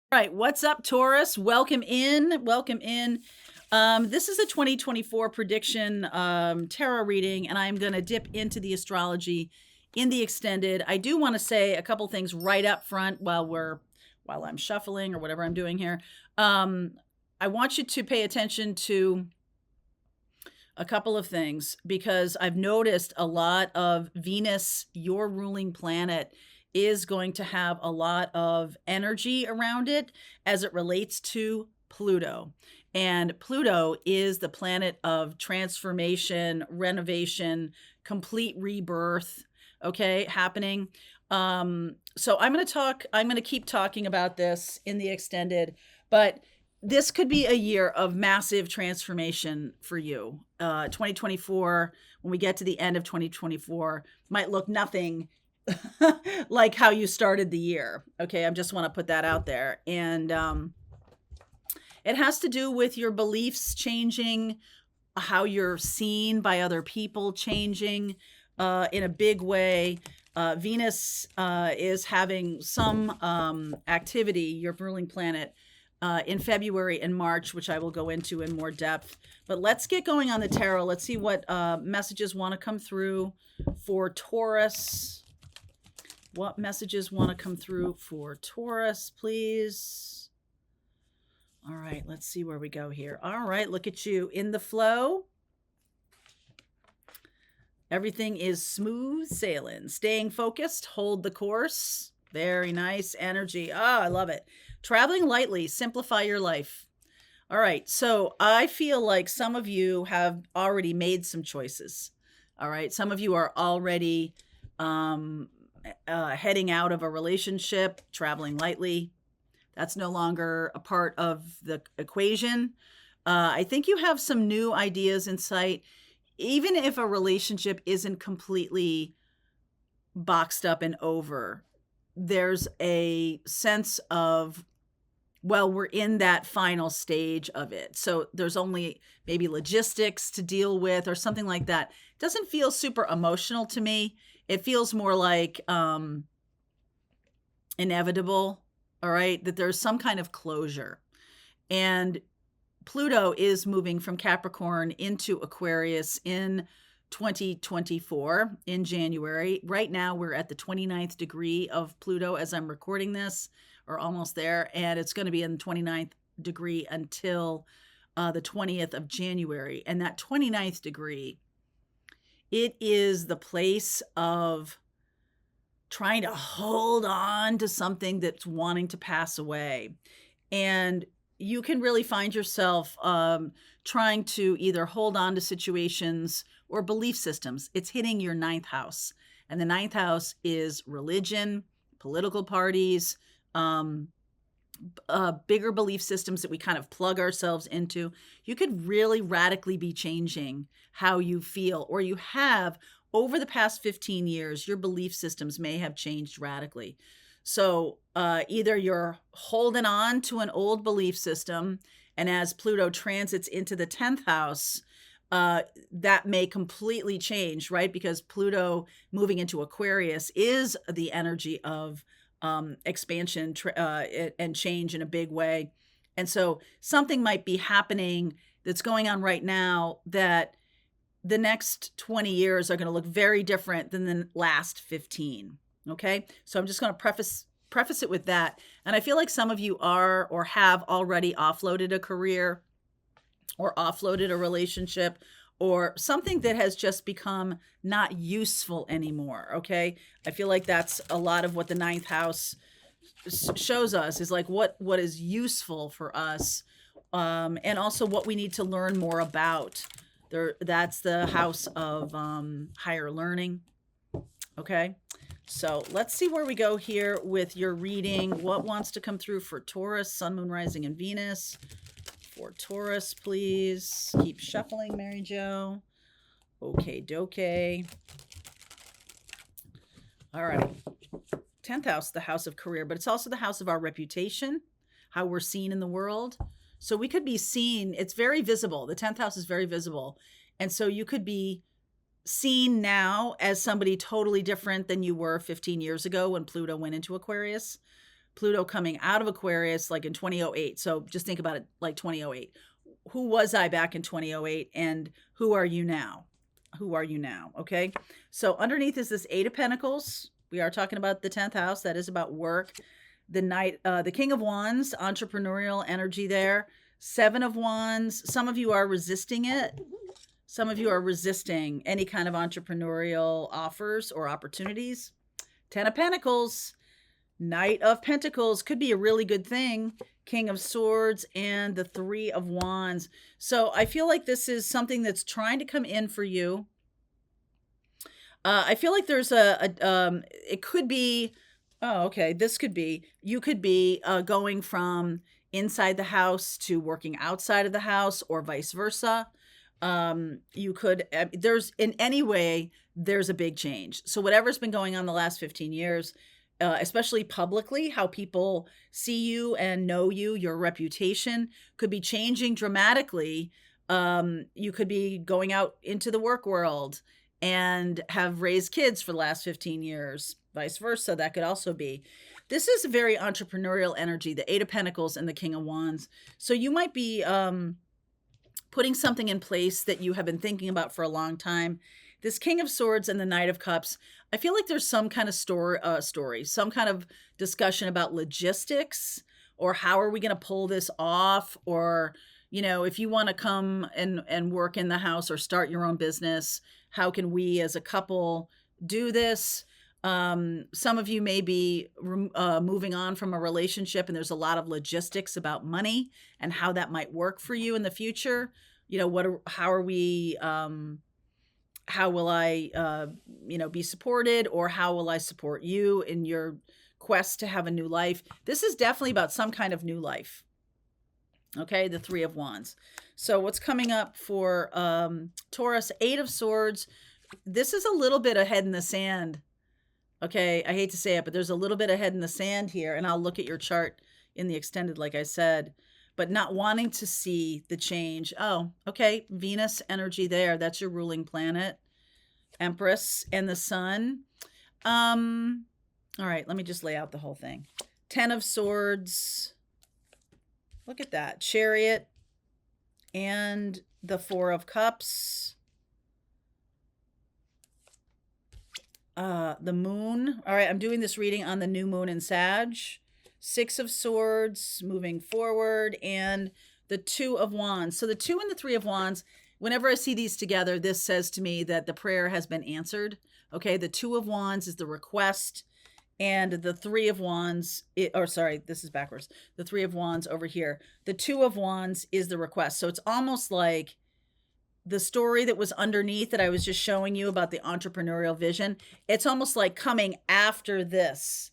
All right, what's up, Taurus? Welcome in. Welcome in. This is a 2024 prediction tarot reading, and I'm going to dip into the astrology in the extended. I do want to say a couple things right up front while I'm shuffling or whatever I'm doing here. I want you to pay attention to a couple of things because I've noticed a lot of Venus, your ruling planet, is going to have a lot of energy around it as it relates to Pluto. And Pluto is the planet of transformation, renovation, complete rebirth, okay, happening. So I'm going to keep talking about this in the extended, but this could be a year of massive transformation for you. 2024, when we get to the end of 2024, might look nothing like how you started the year. Okay, I just want to put that out there. And it has to do with your beliefs changing, how you're seen by other people changing in a big way. Venus is having some activity, your ruling planet, in February and March, which I will go into in more depth. But let's get going on the tarot. Let's see what messages want to come through for Taurus. What messages want to come through for Taurus, please? All right, let's see where we go here. All right, look at you in the flow. Everything is smooth sailing, staying focused, hold the course. Very nice energy. Ah, I love it. Traveling lightly, simplify your life. All right, so I feel like some of you have already made some choices. All right, some of you are already heading out of a relationship, traveling lightly. That's no longer a part of the equation. I think you have some new ideas in sight. Even if a relationship isn't completely boxed up and over, there's a sense of, well, we're in that final stage of it. So there's only maybe logistics to deal with or something like that. It doesn't feel super emotional to me. It feels more like inevitable, all right, that there's some kind of closure. And Pluto is moving from Capricorn into Aquarius in 2024 in January. Right now, we're at the 29th degree of Pluto as I'm recording this, or almost there, and it's going to be in the 29th degree until the 20th of January. And that 29th degree, it is the place of trying to hold on to something that's wanting to pass away. And you can really find yourself trying to either hold on to situations or belief systems. It's hitting your ninth house. And the ninth house is religion, political parties, bigger belief systems that we kind of plug ourselves into. You could really radically be changing how you feel, or you have over the past 15 years, your belief systems may have changed radically. So either you're holding on to an old belief system, and as Pluto transits into the 10th house, that may completely change, right? Because Pluto moving into Aquarius is the energy of expansion and change in a big way. And so something might be happening that's going on right now that the next 20 years are going to look very different than the last 15. Okay. So I'm just going to preface it with that. And I feel like some of you are or have already offloaded a career or offloaded a relationship or something that has just become not useful anymore. Okay. I feel like that's a lot of what the ninth house shows us, is like what is useful for us. And also what we need to learn more about. That's the house of higher learning. Okay. So let's see where we go here with your reading. What wants to come through for Taurus, Sun, Moon, Rising, and Venus? For Taurus, please. Keep shuffling, Mary Jo. Okay, doke. All right. 10th house, the house of career, but it's also the house of our reputation, how we're seen in the world. So we could be seen, it's very visible. The 10th house is very visible. And so you could be seen now as somebody totally different than you were 15 years ago when Pluto went into Aquarius. Pluto coming out of Aquarius like in 2008. So just think about it like 2008. Who was I back in 2008 and who are you now? Who are you now? Okay. So underneath is this Eight of Pentacles. We are talking about the 10th house. That is about work. The King of Wands, entrepreneurial energy there. Seven of Wands. Some of you are resisting it. Some of you are resisting any kind of entrepreneurial offers or opportunities. 10 of Pentacles. Knight of Pentacles could be a really good thing. King of Swords and the Three of Wands. So I feel like this is something that's trying to come in for you. I feel like there's it could be, oh, okay, this could be, you could be going from inside the house to working outside of the house or vice versa. You could, there's in any way, there's a big change. So whatever's been going on the last 15 years, especially publicly, how people see you and know you, your reputation could be changing dramatically. You could be going out into the work world and have raised kids for the last 15 years, vice versa. That could also be. This is a very entrepreneurial energy, the Eight of Pentacles and the King of Wands. So you might be putting something in place that you have been thinking about for a long time. This King of Swords and the Knight of Cups, I feel like there's some kind of story, some kind of discussion about logistics, or how are we going to pull this off? Or, you know, if you want to come and work in the house or start your own business, how can we as a couple do this? Some of you may be moving on from a relationship, and there's a lot of logistics about money and how that might work for you in the future. You know, how will I, be supported, or how will I support you in your quest to have a new life? This is definitely about some kind of new life. Okay, the Three of Wands. So what's coming up for Taurus? Eight of Swords. This is a little bit ahead in the sand. Okay, I hate to say it, but there's a little bit ahead in the sand here, and I'll look at your chart in the extended, like I said, but not wanting to see the change. Oh, okay, Venus energy there. That's your ruling planet. Empress and the Sun. All right, let me just lay out the whole thing. 10 of Swords. Look at that. Chariot and the Four of Cups. The Moon. All right, I'm doing this reading on the new moon in Sag. Six of Swords, moving forward, and the Two of Wands. So the Two and the Three of Wands, whenever I see these together, this says to me that the prayer has been answered. Okay, the Two of Wands is the request, and the Three of Wands, this is backwards. The Three of Wands over here. The Two of Wands is the request. So it's almost like the story that was underneath that I was just showing you about the entrepreneurial vision. It's almost like coming after this.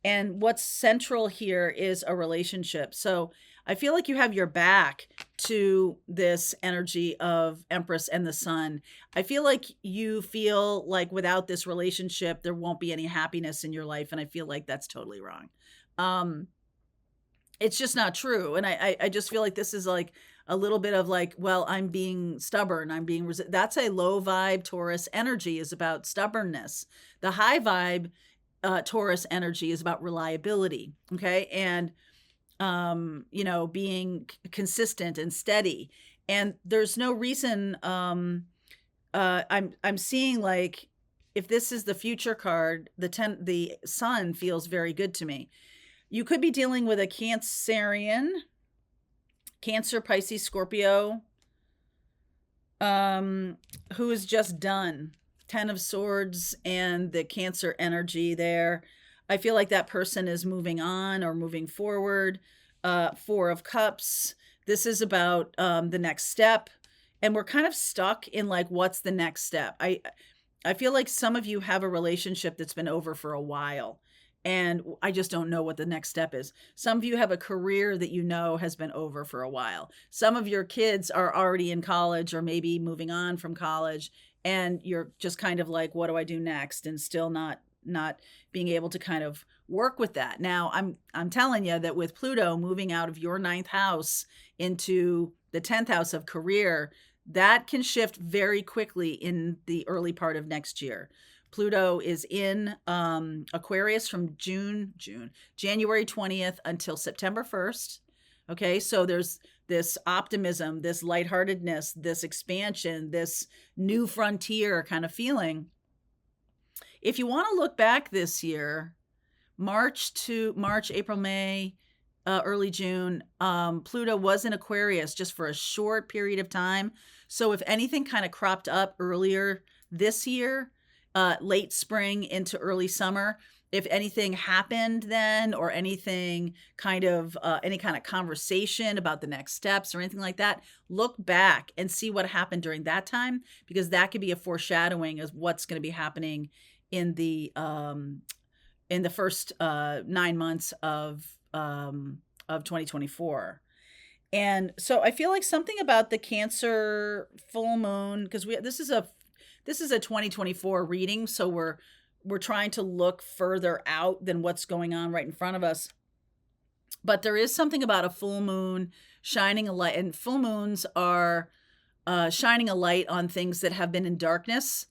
And what's central here is a relationship. So I feel like you have your back to this energy of Empress and the Sun. I feel like you feel like without this relationship, there won't be any happiness in your life. And I feel like that's totally wrong. It's just not true. And I just feel like this is like a little bit of like, well, I'm being stubborn. That's a low vibe Taurus energy, is about stubbornness. The high vibe Taurus energy is about reliability. Okay. And, being consistent and steady. And there's no reason, I'm seeing like, if this is the future card, the Sun feels very good to me. You could be dealing with a Cancerian, Cancer, Pisces, Scorpio, who is just done. 10 of Swords and the Cancer energy there. I feel like that person is moving on or moving forward. Four of Cups. This is about the next step. And we're kind of stuck in like, what's the next step? I feel like some of you have a relationship that's been over for a while, and I just don't know what the next step is. Some of you have a career that you know has been over for a while. Some of your kids are already in college or maybe moving on from college, and you're just kind of like, what do I do next? And still not being able to kind of work with that. Now, I'm telling you that with Pluto moving out of your 9th house into the 10th house of career, that can shift very quickly in the early part of next year. Pluto is in Aquarius from January 20th until September 1st. Okay, so there's this optimism, this lightheartedness, this expansion, this new frontier kind of feeling. If you want to look back this year, March, April, May, early June, Pluto was in Aquarius just for a short period of time. So if anything kind of cropped up earlier this year, late spring into early summer, if anything happened then, or anything kind of any kind of conversation about the next steps or anything like that, look back and see what happened during that time, because that could be a foreshadowing of what's going to be happening in the first 9 months of 2024. And so I feel like something about the Cancer full moon, because this is a 2024 reading, so we're trying to look further out than what's going on right in front of us. But there is something about a full moon shining a light, and full moons are shining a light on things that have been in darkness.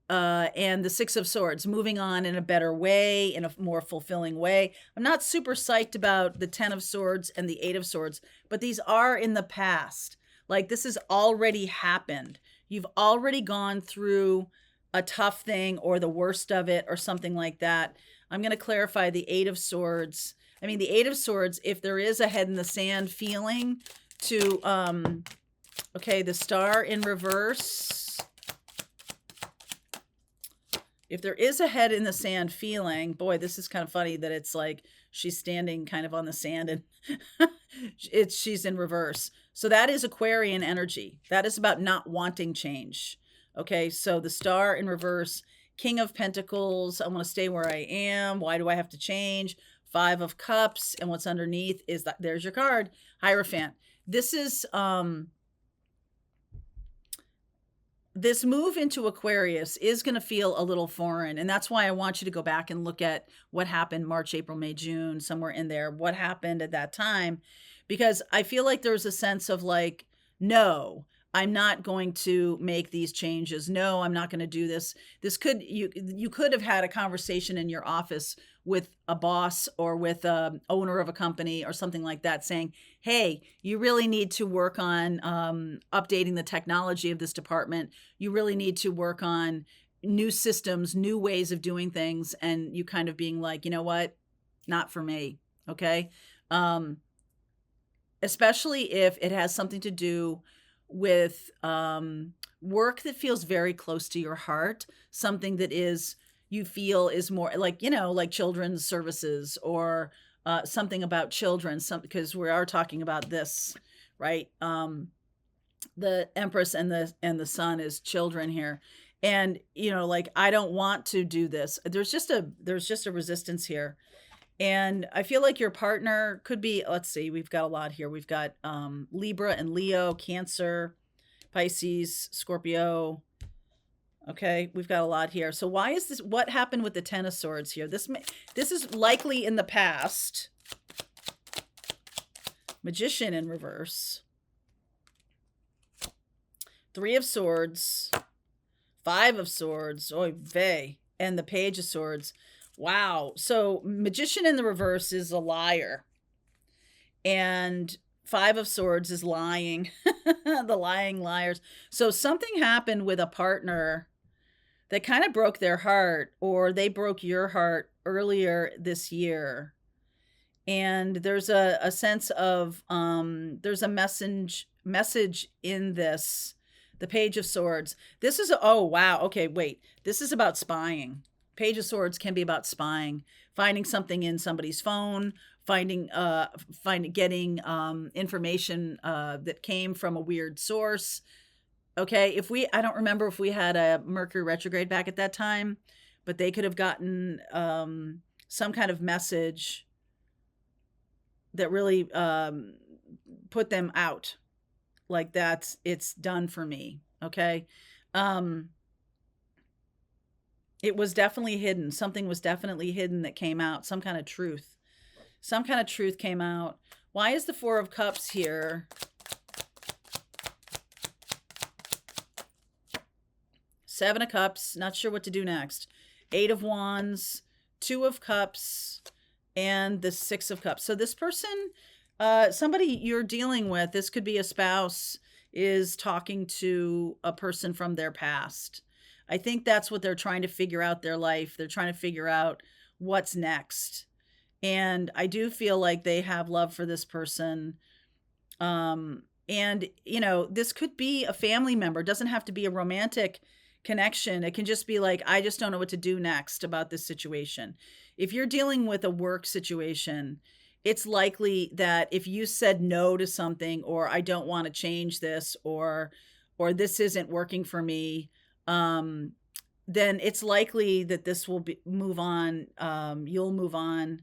And the Six of Swords, moving on in a better way, in a more fulfilling way. I'm not super psyched about the 10 of Swords and the 8 of Swords, but these are in the past. Like, this has already happened. You've already gone through a tough thing or the worst of it or something like that. I'm going to clarify the 8 of Swords. I mean, the 8 of Swords, if there is a head in the sand feeling to, okay, the Star in reverse. If there is a head in the sand feeling, boy, this is kind of funny that it's like she's standing kind of on the sand and she's in reverse. So that is Aquarian energy. That is about not wanting change. Okay, so the Star in reverse, King of Pentacles, I want to stay where I am. Why do I have to change? 5 of Cups, and what's underneath is that there's your card, Hierophant. This is this move into Aquarius is going to feel a little foreign, and that's why I want you to go back and look at what happened March, April, May, June, somewhere in there, what happened at that time, because I feel like there's a sense of like, no, I'm not going to make these changes. No, I'm not going to do this. You could have had a conversation in your office with a boss or with a owner of a company or something like that saying, hey, you really need to work on updating the technology of this department. You really need to work on new systems, new ways of doing things. And you kind of being like, you know what? Not for me. Okay. Especially if it has something to do with work that feels very close to your heart, something that is, you feel is more like, like children's services or something about children, because we are talking about this, right? The Empress and the Sun is children here. And, like, I don't want to do this. There's just a resistance here. And I feel like your partner could be, let's see, we've got a lot here. We've got Libra and Leo, Cancer, Pisces, Scorpio. Okay, we've got a lot here. So why is this? What happened with the 10 of Swords here? This is likely in the past. Magician in reverse. 3 of Swords. 5 of Swords. Oy vey. And the Page of Swords. Wow. So Magician in the reverse is a liar. And 5 of Swords is lying. The lying liars. So something happened with a partner that kind of broke their heart, or they broke your heart earlier this year. And there's a sense of, there's a message in this. The Page of Swords. This is, oh, wow. Okay, wait. This is about spying. Page of Swords can be about spying, finding something in somebody's phone, getting information that came from a weird source. Okay, I don't remember if we had a Mercury retrograde back at that time, but they could have gotten some kind of message that really put them out. Like, it's done for me. Okay. It was definitely hidden. Something was definitely hidden that came out. Some kind of truth. Some kind of truth came out. Why is the 4 of Cups here? Seven of Cups, not sure what to do next. Eight of Wands, Two of Cups, and the Six of Cups. So this person, somebody you're dealing with, this could be a spouse, is talking to a person from their past. I think that's what they're trying to figure out their life. They're trying to figure out what's next. And I do feel like they have love for this person. And, you know, this could be a family member. It doesn't have to be a romantic connection. It can just be like, I just don't know what to do next about this situation. If you're dealing with a work situation, it's likely that if you said no to something, or I don't want to change this, or this isn't working for me, then it's likely that this will move on. You'll move on.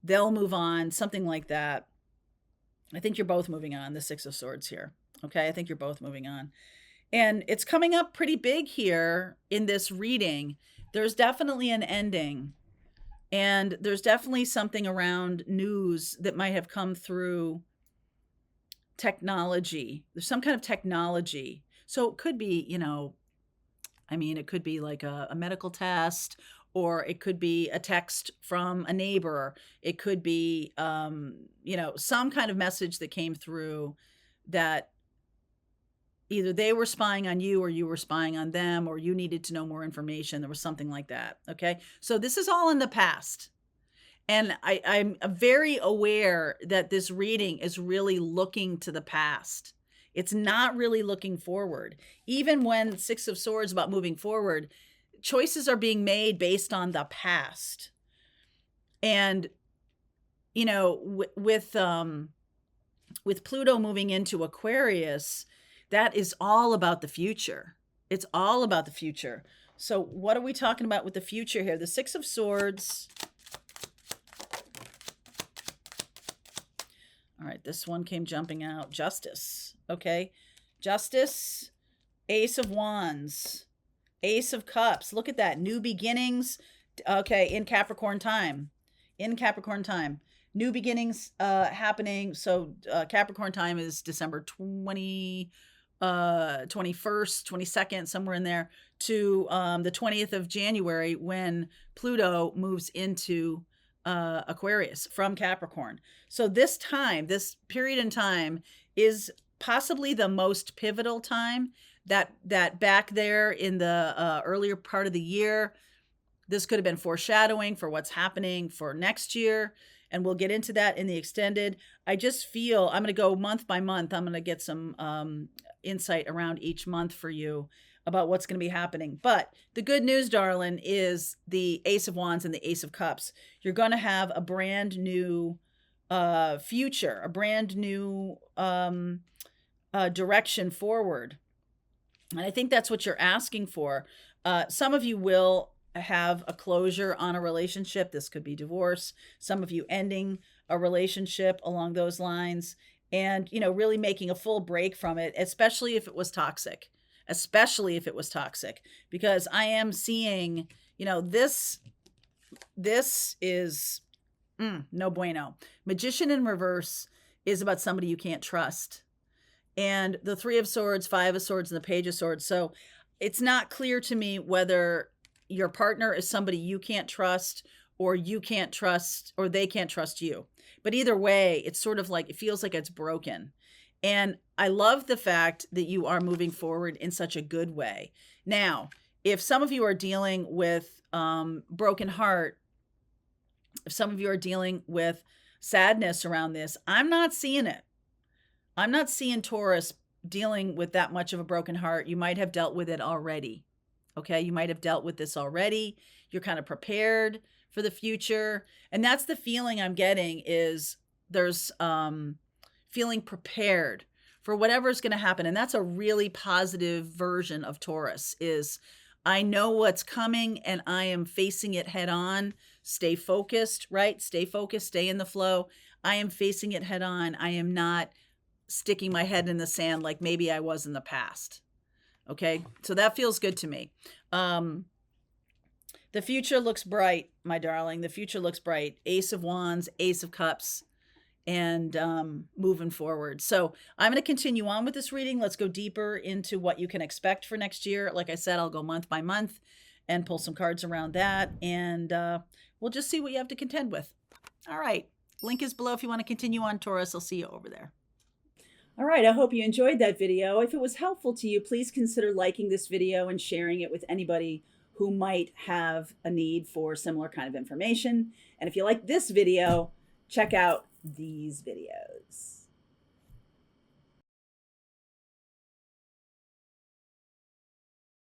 They'll move on, something like that. I think you're both moving on, the Six of Swords here. Okay, I think you're both moving on. And it's coming up pretty big here in this reading. There's definitely an ending. And there's definitely something around news that might have come through technology. There's some kind of technology. So it could be, you know, I mean, it could be like a medical test, or it could be a text from a neighbor. It could be, you know, some kind of message that came through that either they were spying on you, or you were spying on them, or you needed to know more information. There was something like that. Okay. So this is all in the past. And I'm very aware that this reading is really looking to the past. It's not really looking forward. Even when Six of Swords about moving forward, choices are being made based on the past. And, you know, with Pluto moving into Aquarius, that is all about the future. It's all about the future. So what are we talking about with the future here? The Six of Swords. All right, this one came jumping out. Justice. Okay. Justice, Ace of Wands, Ace of Cups. Look at that. New beginnings. Okay, in Capricorn time. In Capricorn time. New beginnings happening. So Capricorn time is December 21st, 22nd, somewhere in there, to the 20th of January, when Pluto moves into Aquarius from Capricorn. So this time, this period in time, is possibly the most pivotal time. That back there in the earlier part of the year, this could have been foreshadowing for what's happening for next year. And we'll get into that in the extended. I just feel I'm going to go month by month. I'm going to get some insight around each month for you about what's going to be happening. But the good news, darling, is the Ace of Wands and the Ace of Cups. You're going to have a brand new future, a brand new direction forward. And I think that's what you're asking for. Some of you will have a closure on a relationship. This could be divorce. Some of you ending a relationship along those lines, and, you know, really making a full break from it, especially if it was toxic. Especially if it was toxic, because I am seeing, you know, this is no bueno. Magician in reverse is about somebody you can't trust. And the Three of Swords, Five of Swords, and the Page of Swords. So it's not clear to me whether your partner is somebody you can't trust, or you can't trust, or they can't trust you. But either way, it's sort of like, it feels like it's broken. And I love the fact that you are moving forward in such a good way. Now, if some of you are dealing with broken heart, if some of you are dealing with sadness around this, I'm not seeing it. I'm not seeing Taurus dealing with that much of a broken heart. You might have dealt with it already. Okay, you might have dealt with this already. You're kind of prepared for the future. And that's the feeling I'm getting, is there's feeling prepared for whatever's going to happen. And that's a really positive version of Taurus, is I know what's coming and I am facing it head on. Stay focused, right? Stay focused, stay in the flow. I am facing it head on. I am not sticking my head in the sand like maybe I was in the past. Okay, so that feels good to me. The future looks bright, my darling. The future looks bright. Ace of Wands, Ace of Cups. and moving forward. So I'm going to continue on with this reading. Let's go deeper into what you can expect for next year. Like I said, I'll go month by month and pull some cards around that, and we'll just see what you have to contend with. All right. Link is below if you want to continue on, Taurus. I'll see you over there. All right, I hope you enjoyed that video. If it was helpful to you, please consider liking this video and sharing it with anybody who might have a need for similar kind of information. And if you like this video, check out these videos.